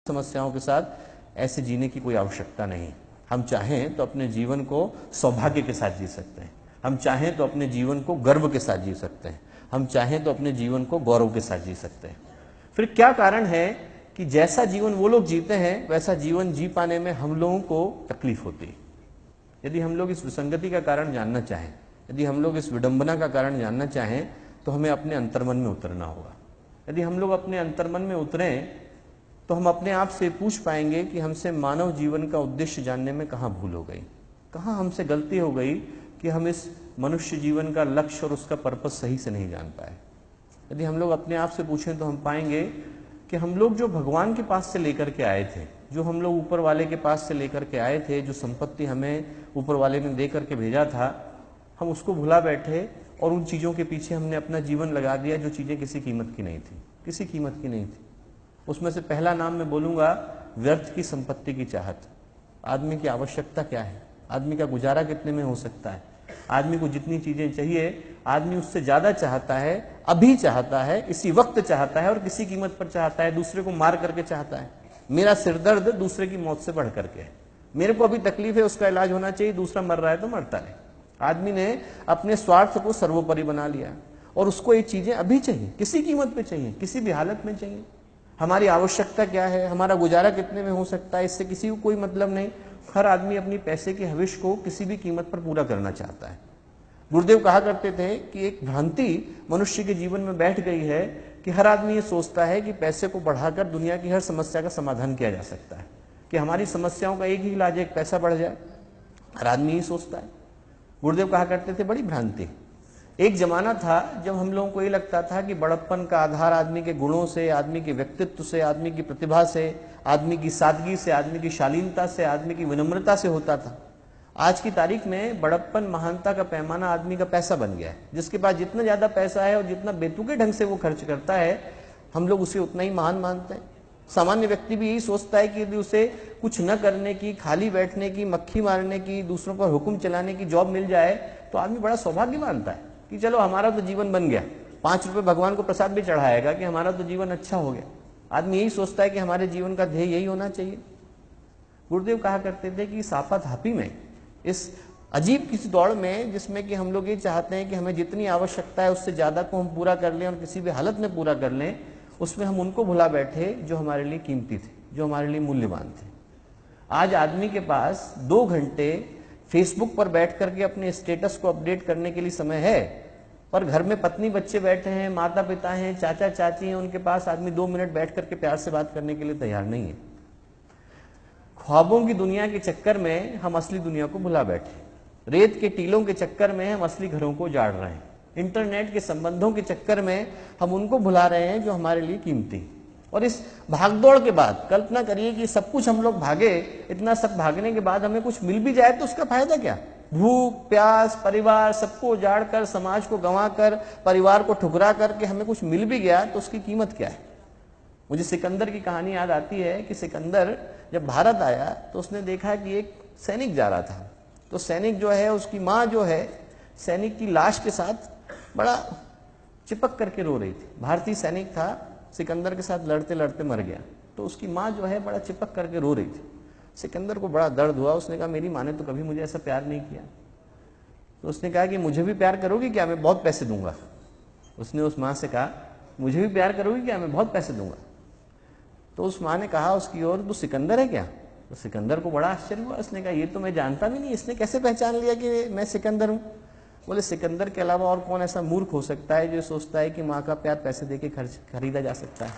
समस्याओं के साथ ऐसे जीने की कोई आवश्यकता नहीं। हम चाहें तो अपने जीवन को सौभाग्य के साथ जी सकते हैं, हम चाहें तो अपने जीवन को गर्व के साथ जी सकते हैं, हम चाहें तो अपने जीवन को गौरव के साथ जी सकते हैं। फिर क्या कारण है कि जैसा जीवन वो लोग जीते हैं वैसा जीवन जी पाने में हम लोगों को तकलीफ होती है। यदि हम लोग इस विसंगति का कारण जानना चाहें, यदि हम लोग इस विडंबना का कारण जानना चाहें, तो हमें अपने अंतर्मन में उतरना होगा। यदि हम लोग अपने अंतर्मन में उतरें तो हम अपने आप से पूछ पाएंगे कि हमसे मानव जीवन का उद्देश्य जानने में कहाँ भूल हो गई, कहाँ हमसे गलती हो गई कि हम इस मनुष्य जीवन का लक्ष्य और उसका पर्पस सही से नहीं जान पाए। यदि हम लोग अपने आप से पूछें तो हम पाएंगे कि हम लोग जो भगवान के पास से लेकर के आए थे, जो हम लोग ऊपर वाले के पास से लेकर के आए थे, जो संपत्ति हमें ऊपर वाले ने दे करके भेजा था, हम उसको भुला बैठे और उन चीज़ों के पीछे हमने अपना जीवन लगा दिया जो चीज़ें किसी कीमत की नहीं थी, किसी कीमत की नहीं थी। उसमें से पहला नाम मैं बोलूंगा व्यर्थ की संपत्ति की चाहत। आदमी की आवश्यकता क्या है, आदमी का गुजारा कितने में हो सकता है, आदमी को जितनी चीजें चाहिए आदमी उससे ज्यादा चाहता है, अभी चाहता है, इसी वक्त चाहता है और किसी कीमत पर चाहता है, दूसरे को मार करके चाहता है। मेरा सिरदर्द दूसरे की मौत से बढ़ करके है, मेरे को अभी तकलीफ है, उसका इलाज होना चाहिए, दूसरा मर रहा है तो मरता रहे। आदमी ने अपने स्वार्थ को सर्वोपरि बना लिया और उसको ये चीजें अभी चाहिए, किसी कीमत पे चाहिए, किसी भी हालत में चाहिए। हमारी आवश्यकता क्या है, हमारा गुजारा कितने में हो सकता है, इससे किसी को कोई मतलब नहीं। हर आदमी अपनी पैसे के हविश को किसी भी कीमत पर पूरा करना चाहता है। गुरुदेव कहा करते थे कि एक भ्रांति मनुष्य के जीवन में बैठ गई है कि हर आदमी ये सोचता है कि पैसे को बढ़ाकर दुनिया की हर समस्या का समाधान किया जा सकता है, कि हमारी समस्याओं का एक ही इलाज है, एक पैसा बढ़ जाए। हर आदमी ये सोचता है। गुरुदेव कहा करते थे बड़ी भ्रांति। एक जमाना था जब हम लोगों को ये लगता था कि बड़प्पन का आधार आदमी के गुणों से, आदमी के व्यक्तित्व से, आदमी की प्रतिभा से, आदमी की सादगी से, आदमी की शालीनता से, आदमी की विनम्रता से होता था। आज की तारीख में बड़प्पन महानता का पैमाना आदमी का पैसा बन गया है। जिसके पास जितना ज्यादा पैसा है और जितना बेतुके ढंग से वो खर्च करता है, हम लोग उसे उतना ही महान मानते हैं। सामान्य व्यक्ति भी यही सोचता है कि यदि उसे कुछ न करने की, खाली बैठने की, मक्खी मारने की, दूसरों पर हुक्म चलाने की जॉब मिल जाए तो आदमी बड़ा सौभाग्य मानता है कि चलो हमारा तो जीवन बन गया, 5 रुपए भगवान को प्रसाद भी चढ़ाएगा कि हमारा तो जीवन अच्छा हो गया। आदमी यही सोचता है कि हमारे जीवन का ध्येय यही होना चाहिए। गुरुदेव कहा करते थे कि सापाधापी में, इस अजीब किसी दौड़ में जिसमें कि हम लोग ये चाहते हैं कि हमें जितनी आवश्यकता है उससे ज्यादा को हम पूरा कर लें और किसी भी हालत में पूरा कर लें, उसमें हम उनको भुला बैठे जो हमारे लिए कीमती थे, जो हमारे लिए मूल्यवान थे। आज आदमी के पास 2 घंटे फेसबुक पर बैठ करके अपने स्टेटस को अपडेट करने के लिए समय है, पर घर में पत्नी बच्चे बैठे हैं, माता पिता हैं, चाचा चाची हैं, उनके पास आदमी 2 मिनट बैठ करके प्यार से बात करने के लिए तैयार नहीं है। ख्वाबों की दुनिया के चक्कर में हम असली दुनिया को भुला बैठे, रेत के टीलों के चक्कर में हम असली घरों को उजाड़ रहे हैं, इंटरनेट के संबंधों के चक्कर में हम उनको भुला रहे हैं जो हमारे लिए कीमती। और इस भागदौड़ के बाद कल्पना करिए कि सब कुछ हम लोग भागे, इतना सब भागने के बाद हमें कुछ मिल भी जाए तो उसका फायदा क्या? भूख प्यास, परिवार सबको उजाड़ कर, समाज को गंवा कर, परिवार को ठुकरा करके हमें कुछ मिल भी गया तो उसकी कीमत क्या है? मुझे सिकंदर की कहानी याद आती है कि सिकंदर जब भारत आया तो उसने देखा कि एक सैनिक जा रहा था, तो सैनिक जो है, उसकी माँ जो है सैनिक की लाश के साथ बड़ा चिपक करके रो रही थी। भारतीय सैनिक था, सिकंदर के साथ लड़ते लड़ते मर गया, तो उसकी माँ जो है बड़ा चिपक करके रो रही थी। सिकंदर को बड़ा दर्द हुआ, उसने कहा मेरी माँ ने तो कभी मुझे ऐसा प्यार नहीं किया। तो उसने कहा कि मुझे भी प्यार करोगी क्या, मैं बहुत पैसे दूंगा। उसने उस माँ से कहा मुझे भी प्यार करोगी क्या, मैं बहुत पैसे दूंगा। तो उस माँ ने कहा उसकी ओर, तू सिकंदर है क्या? तो सिकंदर को बड़ा आश्चर्य हुआ, उसने कहा ये तो मैं जानता भी नहीं, इसने कैसे पहचान लिया कि मैं सिकंदर हूँ? बोले सिकंदर के अलावा और कौन ऐसा मूर्ख हो सकता है जो सोचता है कि माँ का प्यार पैसे देके खरीदा जा सकता है।